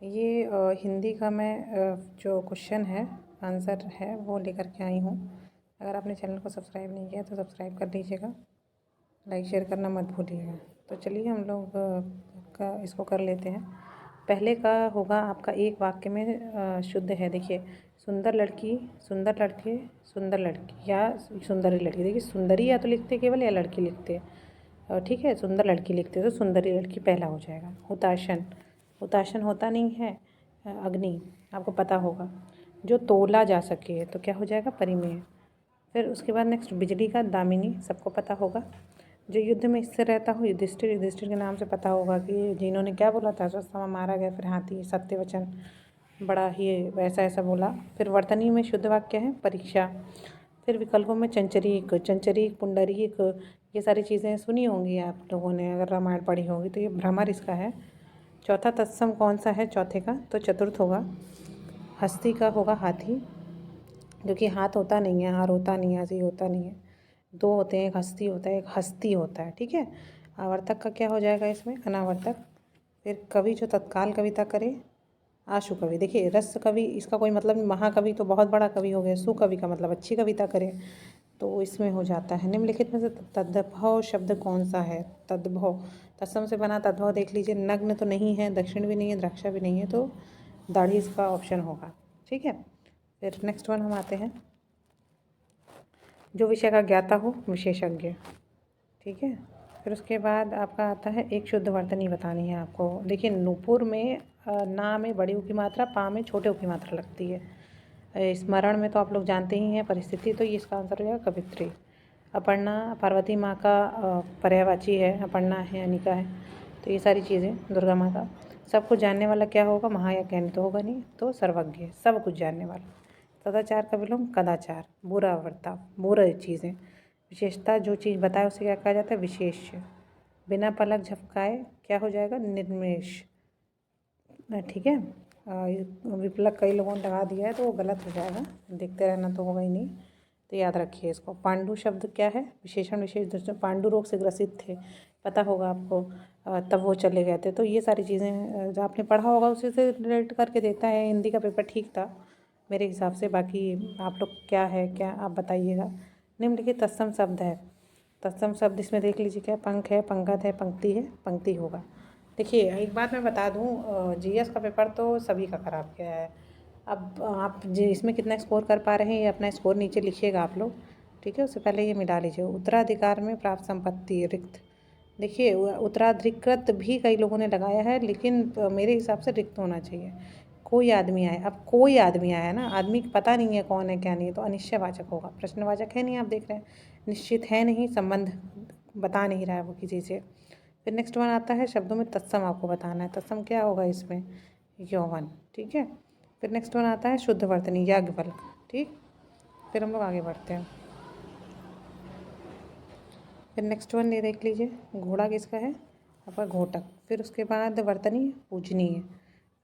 ये हिंदी का मैं जो क्वेश्चन है आंसर है वो लेकर के आई हूँ। अगर आपने चैनल को सब्सक्राइब नहीं किया तो सब्सक्राइब कर लीजिएगा, लाइक शेयर करना मत भूलिएगा। तो चलिए हम लोग का इसको कर लेते हैं। पहले का होगा आपका एक वाक्य में शुद्ध है। देखिए, सुंदर लड़की, सुंदर लड़के, सुंदर लड़की या सुंदरी लड़की। देखिए, सुंदरी या तो लिखते केवल या लड़की लिखते, ठीक है। सुंदर लड़की लिखते तो सुंदरी लड़की पहला हो जाएगा। हुताशन, हुताशन होता नहीं है अग्नि, आपको पता होगा। जो तोला जा सके तो क्या हो जाएगा, परिमेय। फिर उसके बाद नेक्स्ट बिजली का दामिनी, सबको पता होगा। जो युद्ध में स्थिर रहता हो, युधिष्ठिर, युधिष्ठिर के नाम से पता होगा कि जिन्होंने क्या बोला था, अश्वत्थामा मारा गया, फिर हाथी, सत्यवचन, बड़ा ही वैसा ऐसा बोला। फिर वर्तनी में शुद्ध वाक्य है, परीक्षा। फिर विकल्पों में चंचरीक, चंचरीक, पुंडरीक, ये सारी चीज़ें सुनी होंगी आप लोगों ने अगर रामायण पढ़ी होगी तो। ये भ्रमर इसका है। चौथा तत्सम कौन सा है चौथे का, तो चतुर्थ होगा। हस्ती का होगा हाथी, जो कि हाथ होता नहीं है, हार होता नहीं है, हंसी होता नहीं है। दो होते हैं, एक हस्ती होता है, एक हस्ती होता है, ठीक है। आवर्तक का क्या हो जाएगा इसमें, अनावर्तक। फिर कवि जो तत्काल कविता करे, आशु कवि। देखिए, रस कवि इसका कोई मतलब नहीं, महाकवि तो बहुत बड़ा कवि हो गया। सुकवि का मतलब अच्छी कविता करे, तो इसमें हो जाता है। निम्नलिखित में से तद्भव शब्द कौन सा है, तद्भव, तत्सम से बना तद्भव देख लीजिए। नग्न तो नहीं है, दक्षिण भी नहीं है, द्राक्षा भी नहीं है, तो दाढ़ी इसका ऑप्शन होगा, ठीक है। फिर नेक्स्ट वन हम आते हैं, जो विषय का ज्ञाता हो, विशेषज्ञ, ठीक है। फिर उसके बाद आपका आता है एक शुद्ध वर्तनी बतानी है आपको। देखिए, नूपुर में ना में बड़ी ऊ की मात्रा, पा में छोटे ऊ की मात्रा लगती है। स्मरण में तो आप लोग जानते ही हैं, परिस्थिति, तो ये इसका आंसर हो जाएगा कवित्री। अपर्णा पार्वती माँ का पर्यायवाची है, अपर्णा है, अनिका है, तो ये सारी चीज़ें दुर्गा माँ का। सब कुछ जानने वाला क्या होगा, महायज्ञानी तो होगा नहीं, तो सर्वज्ञ, सब कुछ जानने वाला। सदाचार का विलोम कदाचार, बुरा बर्ताव, बुरा चीज़ें। विशेषता, जो चीज़ बताए उसे क्या कहा जाता है, विशेष्य। बिना पलक झपकाए क्या हो जाएगा, निर्मेश, ठीक है। विपलक कई लोगों ने लगा दिया है तो वो गलत हो जाएगा, देखते रहना तो होगा ही नहीं, तो याद रखिए इसको। पांडु शब्द क्या है, विशेषण विशेष दृष्टि। पांडु रोग से ग्रसित थे, पता होगा आपको, तब वो चले गए थे। तो ये सारी चीज़ें जो आपने पढ़ा होगा उसी से रिलेट करके देता है। हिंदी का पेपर ठीक था मेरे हिसाब से। बाकी आप लोग क्या है, क्या आप बताइएगा। निम्नलिखित तत्सम शब्द है, तत्सम शब्द इसमें देख लीजिए, क्या पंख है, पंगत है, पंक्ति है, पंक्ति होगा। देखिए, एक बात मैं बता दूं, जीएस का पेपर तो सभी का खराब गया है। अब आप जी इसमें कितना स्कोर कर पा रहे हैं, ये अपना स्कोर नीचे लिखिएगा आप लोग, ठीक है। उससे पहले ये मिटा लीजिए। उत्तराधिकार में प्राप्त संपत्ति, रिक्त। देखिए, उत्तराधिकृत भी कई लोगों ने लगाया है, लेकिन मेरे हिसाब से रिक्त होना चाहिए। कोई आदमी आए, अब कोई आदमी आया ना, आदमी पता नहीं है कौन है क्या नहीं है, तो अनिश्चयवाचक होगा। प्रश्नवाचक है नहीं, आप देख रहे हैं, निश्चित है नहीं, संबंध बता नहीं रहा है वो किसी से। फिर नेक्स्ट वन आता है शब्दों में तत्सम, आपको बताना है तत्सम क्या होगा इसमें, यौवन, ठीक है। फिर नेक्स्ट वन आता है शुद्ध वर्तनी, याज्ञवल्क्य, ठीक। फिर हम लोग आगे बढ़ते हैं। फिर नेक्स्ट वन ये देख लीजिए, घोड़ा किसका है, आपका घोटक। फिर उसके बाद वर्तनी, पूजनीय।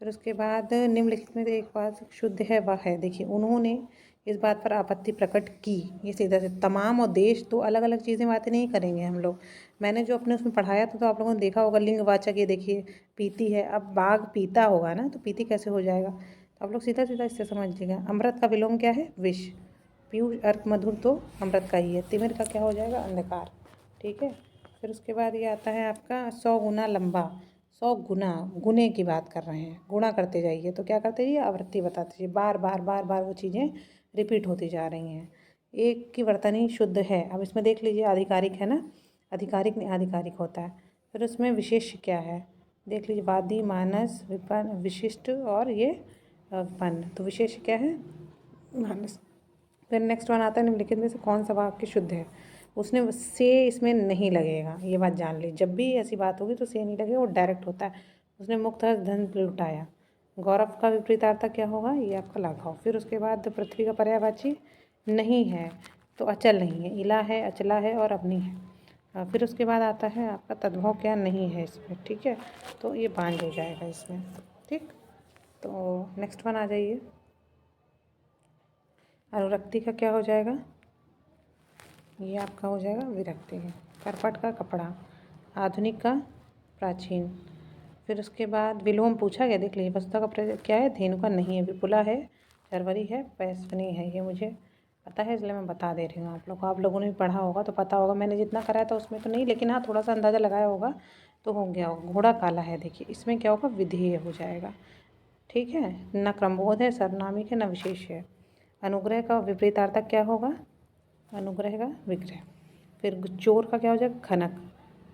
फिर उसके बाद निम्नलिखित में एक बात शुद्ध है वह है। देखिए, उन्होंने इस बात पर आपत्ति प्रकट की, ये सीधा से। तमाम और देश दो अलग अलग चीज़ें बातें नहीं करेंगे हम लोग। मैंने जो अपने उसमें पढ़ाया था तो आप लोगों ने देखा होगा, लिंगवाचक, ये देखिए पीती है, अब बाघ पीता होगा ना, तो पीती कैसे हो जाएगा, तो आप लोग सीधा सीधा इससे समझ लीजिएगा। अमृत का विलोम क्या है, विष। पीयूष अर्क मधुर तो अमृत का ही है। तिमिर का क्या हो जाएगा, अंधकार, ठीक है। फिर उसके बाद ये आता है आपका 100 गुना लंबा। 100 गुना, गुने की बात कर रहे हैं, गुणा करते जाइए, तो क्या करते जाइए, आवृत्ति बताते जाइए, बार बार बार बार वो चीज़ें रिपीट होती जा रही हैं। एक की वर्तनी शुद्ध है। अब इसमें देख लीजिए, आधिकारिक है ना, आधिकारिक नहीं आधिकारिक होता है। फिर उसमें विशेष क्या है, देख लीजिए, वादी, मानस, विपन्न, विशिष्ट और ये विपन्न, तो विशेष क्या है, मानस। फिर नेक्स्ट वन आता है, निम्नलिखित में से कौन सा वाक्य शुद्ध है। उसने से इसमें नहीं लगेगा, ये बात जान ली, जब भी ऐसी बात होगी तो से नहीं लगेगा, वो डायरेक्ट होता है। उसने मुक्त धन लुटाया। गौरव का विपरीतार्थक क्या होगा, ये आपका लाघव। फिर उसके बाद पृथ्वी का पर्यायवाची नहीं है, तो अचल नहीं है, इला है, अचला है और अपनी है। फिर उसके बाद आता है आपका तद्भव क्या नहीं है इसमें, ठीक है, तो ये बांझ हो जाएगा इसमें, ठीक। तो नेक्स्ट वन आ जाइए, अनुरक्ति का क्या हो जाएगा, ये आपका हो जाएगा विरक्ति है। करपट का कपड़ा, आधुनिक का प्राचीन। फिर उसके बाद विलोम पूछा गया, देख लीजिए वस्तुता का क्या है, धेनु का नहीं है, विपुला है, चरवरी है, पैस्वनी है। ये मुझे पता है इसलिए मैं बता दे रही हूँ आप लोग को। आप लोगों ने भी पढ़ा होगा तो पता होगा, मैंने जितना कराया था उसमें तो नहीं, लेकिन हाँ थोड़ा सा अंदाज़ा लगाया होगा तो हो गया होगा। घोड़ा काला है, देखिए इसमें क्या होगा, विधेय हो जाएगा। ठीक है, न क्रमबोध है, सर्वनामिक है, न विशेष है। अनुग्रह का विपरीतार्थक क्या होगा, अनुग्रह का विग्रह। फिर चोर का क्या हो जाएगा, खनक।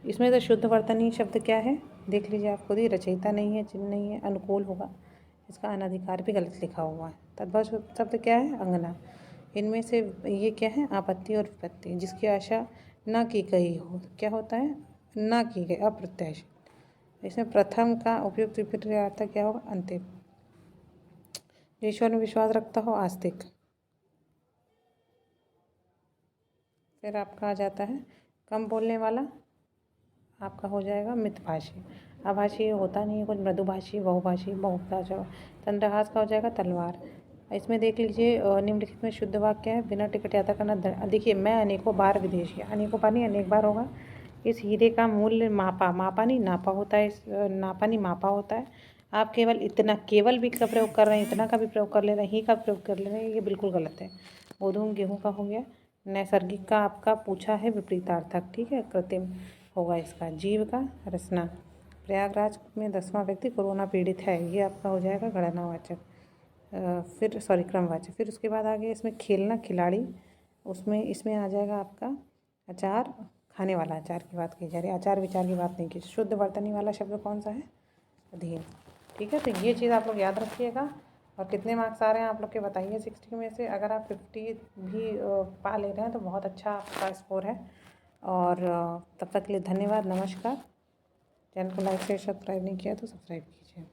इसमें तो शुद्ध वर्तनी शब्द क्या है, देख लीजिए आप खुद ही, रचयिता नहीं है, चिन्ह नहीं है, अनुकूल होगा। इसका अनधिकार भी गलत लिखा हुआ है। तद्भव शब्द क्या है, अंगना। इनमें से ये क्या है, आपत्ति और विपत्ति। जिसकी आशा न की गई हो, क्या होता है, न की गई, अप्रत्याशित। इसमें प्रथम का उपयुक्त विपरीतार्थक क्या होगा, अंतिम। जो ईश्वर में विश्वास रखता हो, आस्तिक। फिर आपका आ जाता है कम बोलने वाला, आपका हो जाएगा मितभाषी। अभाषी होता नहीं है कुछ, मृदुभाषी, बहुभाषी, बहुभाषा। चंद्रहास का हो जाएगा तलवार। इसमें देख लीजिए निम्नलिखित में शुद्ध वाक्य है, बिना टिकट यात्रा करना। देखिए मैं अनेकों बार विदेशी, अनेकों बार नहीं अनेक बार होगा। इस हीरे का मूल्य मापा, मापा नहीं नापा होता है, नापा नहीं मापा होता है। आप केवल इतना, केवल भी का प्रयोग कर रहे हैं, इतना का भी प्रयोग कर ले रहे हैं, ही का प्रयोग कर ले रहे हैं, ये बिल्कुल गलत है। गोधूम गेहूँ का हो गया। नैसर्गिक का आपका पूछा है विपरीतार्थक, ठीक है, कृत्रिम होगा इसका। जीव का रचना। प्रयागराज में 10वां व्यक्ति कोरोना पीड़ित है, ये आपका हो जाएगा गणनावाचक। फिर सॉरी क्रमवाचक। फिर उसके बाद आगे इसमें खेलना, खिलाड़ी। उसमें इसमें आ जाएगा आपका अचार, खाने वाला अचार की बात की जा रही है, आचार विचार की बात नहीं की। शुद्ध वर्तनी वाला शब्द कौन सा है, अधीन। ठीक है, तो ये चीज़ आप लोग याद रखिएगा। और कितने मार्क्स आ रहे हैं आप लोग के बताइए 60 में से। अगर आप 50 भी पा ले रहे हैं तो बहुत अच्छा आपका स्कोर है। और तब तक के लिए धन्यवाद, नमस्कार। चैनल को लाइक शेयर सब्सक्राइब नहीं किया तो सब्सक्राइब कीजिए।